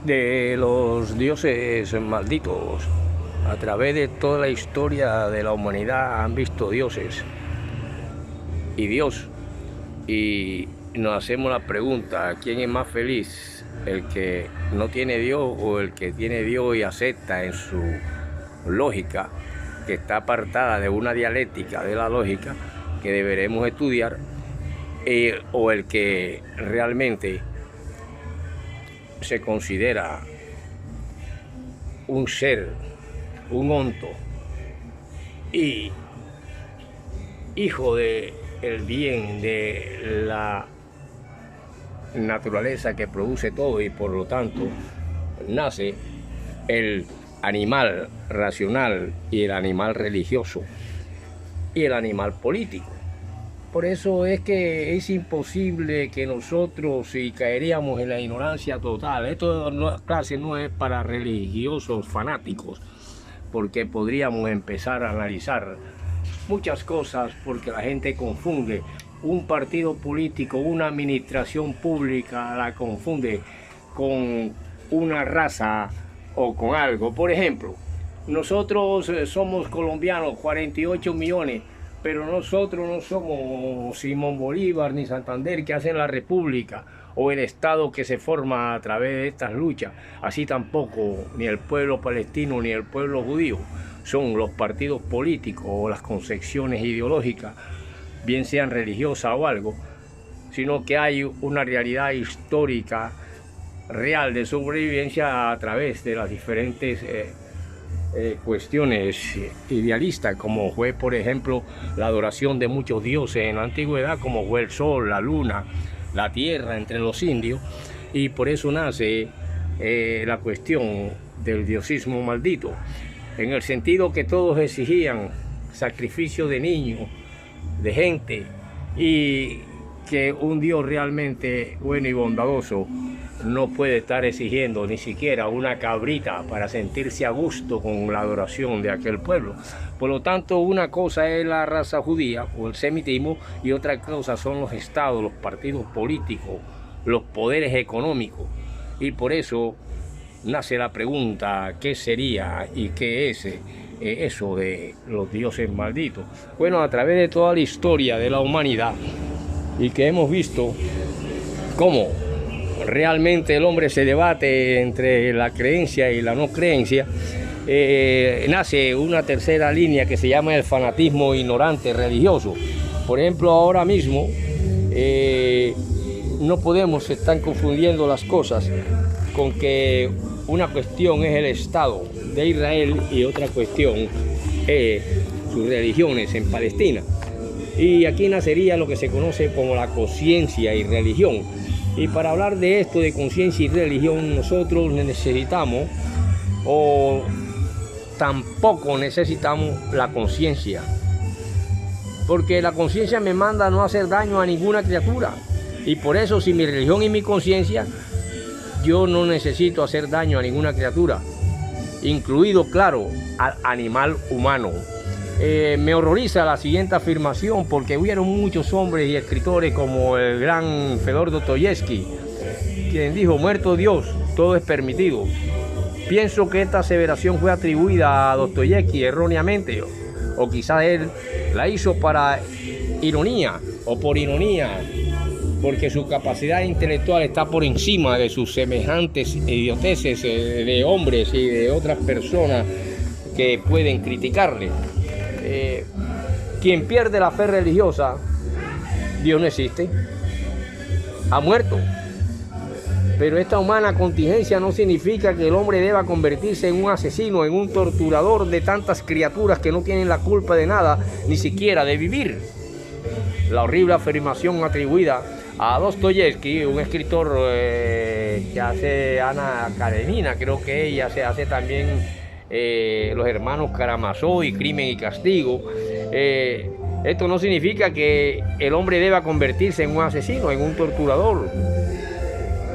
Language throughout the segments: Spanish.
de los dioses malditos. A través de toda la historia de la humanidad han visto dioses y Dios. Y nos hacemos la pregunta, ¿quién es más feliz? ¿El que no tiene Dios o el que tiene Dios y acepta en su lógica, que está apartada de una dialéctica de la lógica que deberemos estudiar, o el que realmente se considera un ser, un onto y hijo del bien de la naturaleza que produce todo, y por lo tanto nace el animal racional y el animal religioso y el animal político. Por eso es que es imposible que nosotros, si caeríamos en la ignorancia total, esto clase no es para religiosos fanáticos, porque podríamos empezar a analizar muchas cosas, porque la gente confunde un partido político, una administración pública, la confunde con una raza o con algo. Por ejemplo, nosotros somos colombianos, 48 millones, pero nosotros no somos Simón Bolívar ni Santander, que hacen la república, o el Estado que se forma a través de estas luchas. Así tampoco ni el pueblo palestino ni el pueblo judío son los partidos políticos o las concepciones ideológicas, bien sean religiosas o algo, sino que hay una realidad histórica real de sobrevivencia a través de las diferentes cuestiones idealistas, como fue, por ejemplo, la adoración de muchos dioses en la antigüedad, como fue el sol, la luna, la tierra entre los indios, y por eso nace la cuestión del diosismo maldito, en el sentido que todos exigían sacrificio de niños, de gente, y que un Dios realmente bueno y bondadoso no puede estar exigiendo ni siquiera una cabrita para sentirse a gusto con la adoración de aquel pueblo. Por lo tanto, una cosa es la raza judía o el semitismo, y otra cosa son los estados, los partidos políticos, los poderes económicos. Y por eso nace la pregunta, ¿qué sería y qué es eso de los dioses malditos? Bueno, a través de toda la historia de la humanidad, y que hemos visto cómo realmente el hombre se debate entre la creencia y la no creencia, nace una tercera línea que se llama el fanatismo ignorante religioso. Por ejemplo, ahora mismo no podemos estar confundiendo las cosas con que una cuestión es el Estado de Israel y otra cuestión es sus religiones en Palestina. Y aquí nacería lo que se conoce como la conciencia y religión. Y para hablar de esto, de conciencia y religión, nosotros necesitamos, o tampoco necesitamos, la conciencia. Porque la conciencia me manda a no hacer daño a ninguna criatura. Y por eso, si mi religión y mi conciencia, yo no necesito hacer daño a ninguna criatura, incluido, claro, al animal humano. Me horroriza la siguiente afirmación, porque hubieron muchos hombres y escritores como el gran Fedor Dostoyevsky, quien dijo: muerto Dios, todo es permitido. Pienso que esta aseveración fue atribuida a Dostoyevsky erróneamente, o quizás él la hizo para ironía o por ironía, porque su capacidad intelectual está por encima de sus semejantes idioteces de hombres y de otras personas que pueden criticarle. Quien pierde la fe religiosa, Dios no existe, ha muerto. Pero esta humana contingencia no significa que el hombre deba convertirse en un asesino, en un torturador de tantas criaturas que no tienen la culpa de nada, ni siquiera de vivir. La horrible afirmación atribuida a Dostoyevsky, un escritor que hace Ana Karenina, creo que ella se hace también Los hermanos Karamazov y Crimen y Castigo. Esto no significa que el hombre deba convertirse en un asesino, en un torturador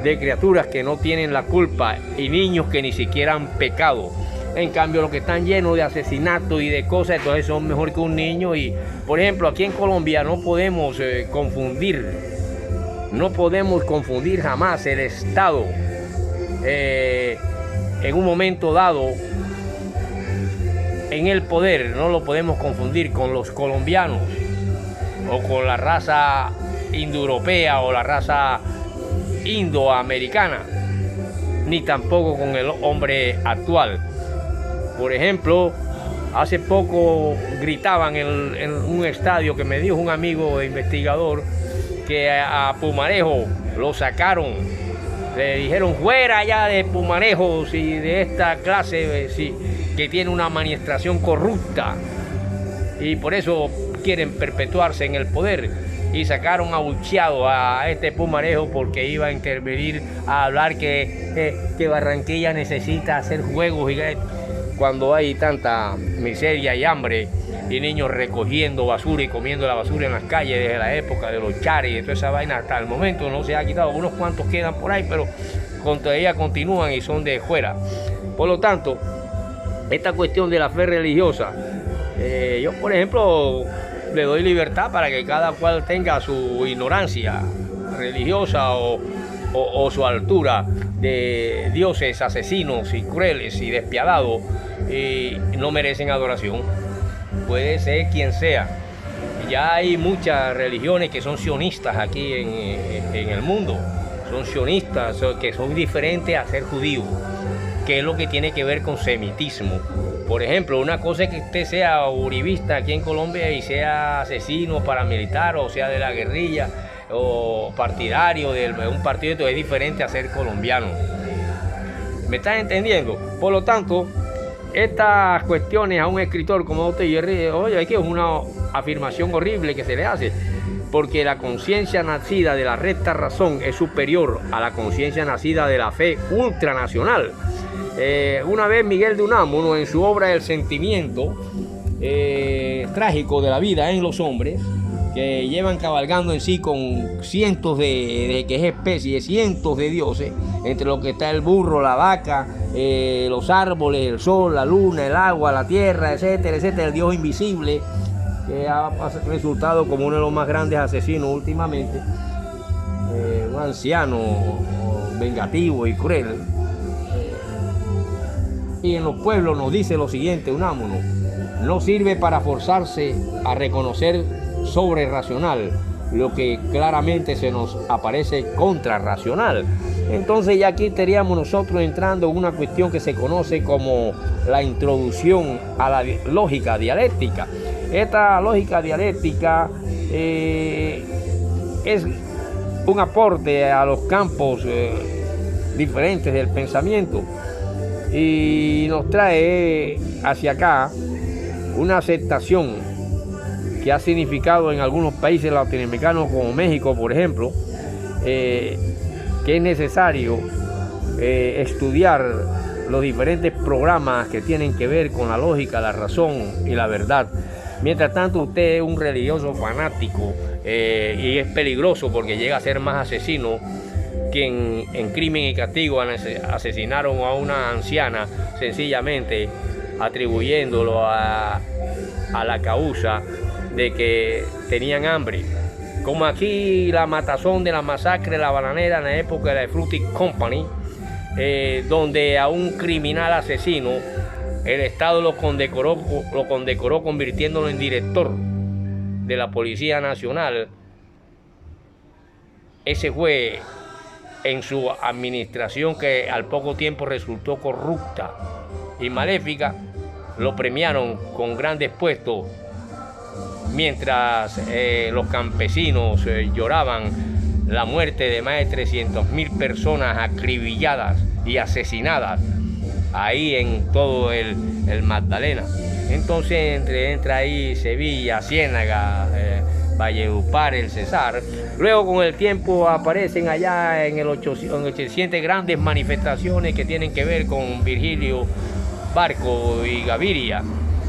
de criaturas que no tienen la culpa y niños que ni siquiera han pecado. En cambio, los que están llenos de asesinatos y de cosas, entonces son mejor que un niño. Y, por ejemplo, aquí en Colombia no podemos confundir jamás el Estado en un momento dado en el poder, no lo podemos confundir con los colombianos o con la raza indoeuropea o la raza indoamericana, ni tampoco con el hombre actual. Por ejemplo, hace poco gritaban en un estadio, que me dijo un amigo investigador, que a Pumarejo lo sacaron, le dijeron fuera ya de Pumarejo, si de esta clase, si, que tiene una administración corrupta, y por eso quieren perpetuarse en el poder, y sacaron abucheado a este Pumarejo porque iba a intervenir a hablar que Barranquilla necesita hacer juegos, y cuando hay tanta miseria y hambre y niños recogiendo basura y comiendo la basura en las calles desde la época de los chares y toda esa vaina, hasta el momento no se ha quitado. Unos cuantos quedan por ahí, pero todavía continúan y son de fuera. Por lo tanto, esta cuestión de la fe religiosa, yo por ejemplo le doy libertad para que cada cual tenga su ignorancia religiosa o su altura de dioses asesinos y crueles y despiadados, y no merecen adoración. Puede ser quien sea. Ya hay muchas religiones que son sionistas aquí en el mundo. Son sionistas, que son diferentes a ser judíos, que es lo que tiene que ver con semitismo. Por ejemplo, una cosa es que usted sea uribista aquí en Colombia y sea asesino, paramilitar, o sea de la guerrilla, o partidario de un partido, es diferente a ser colombiano. ¿Me están entendiendo? Por lo tanto, estas cuestiones a un escritor como Dr. Jerry, oye, aquí es una afirmación horrible que se le hace, porque la conciencia nacida de la recta razón es superior a la conciencia nacida de la fe ultranacional. Una vez Miguel de Unamuno, en su obra El sentimiento trágico de la vida en los hombres, que llevan cabalgando en sí con cientos de que es especie, cientos de dioses, entre los que está el burro, la vaca, los árboles, el sol, la luna, el agua, la tierra, etcétera, etcétera, el dios invisible, que ha resultado como uno de los más grandes asesinos últimamente, un anciano vengativo y cruel. Y en los pueblos nos dice lo siguiente Unamuno: no sirve para forzarse a reconocer sobre racional lo que claramente se nos aparece contrarracional. Entonces ya aquí estaríamos nosotros entrando en una cuestión que se conoce como la introducción a la lógica dialéctica. Esta lógica dialéctica es un aporte a los campos diferentes del pensamiento, y nos trae hacia acá una aceptación que ha significado en algunos países latinoamericanos como México, por ejemplo, que es necesario estudiar los diferentes programas que tienen que ver con la lógica, la razón y la verdad. Mientras tanto, usted es un religioso fanático y es peligroso, porque llega a ser más asesino que en Crimen y Castigo asesinaron a una anciana sencillamente atribuyéndolo a la causa de que tenían hambre. Como aquí la matazón de la masacre de la bananera en la época de la Fruity Company, donde a un criminal asesino el Estado lo condecoró convirtiéndolo en director de la Policía Nacional. Ese fue en su administración, que al poco tiempo resultó corrupta y maléfica, lo premiaron con grandes puestos, mientras los campesinos lloraban la muerte de más de 300.000 personas acribilladas y asesinadas ahí en todo el Magdalena. Entonces entra ahí Sevilla, Ciénaga, Valledupar, el Cesar. Luego con el tiempo aparecen allá en el 800 grandes manifestaciones que tienen que ver con Virgilio Barco y Gaviria,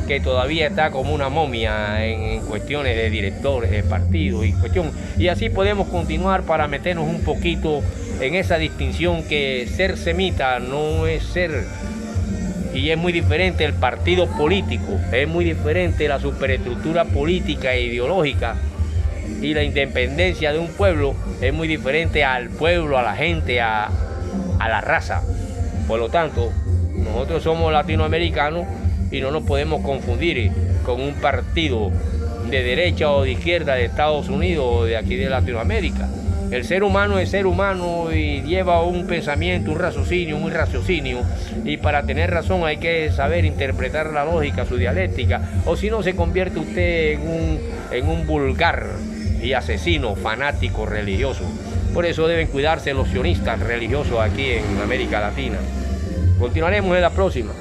que todavía está como una momia en cuestiones de directores de partidos y cuestión. Y así podemos continuar para meternos un poquito en esa distinción, que ser semita no es ser, y es muy diferente el partido político, es muy diferente la superestructura política e ideológica, y la independencia de un pueblo es muy diferente al pueblo, a la gente, a a la raza. Por lo tanto, nosotros somos latinoamericanos y no nos podemos confundir con un partido de derecha o de izquierda de Estados Unidos o de aquí de Latinoamérica. El ser humano es ser humano y lleva un pensamiento, un raciocinio, y para tener razón hay que saber interpretar la lógica, su dialéctica, o si no se convierte usted en un vulgar y asesino, fanático, religioso. Por eso deben cuidarse los sionistas religiosos aquí en América Latina. Continuaremos en la próxima.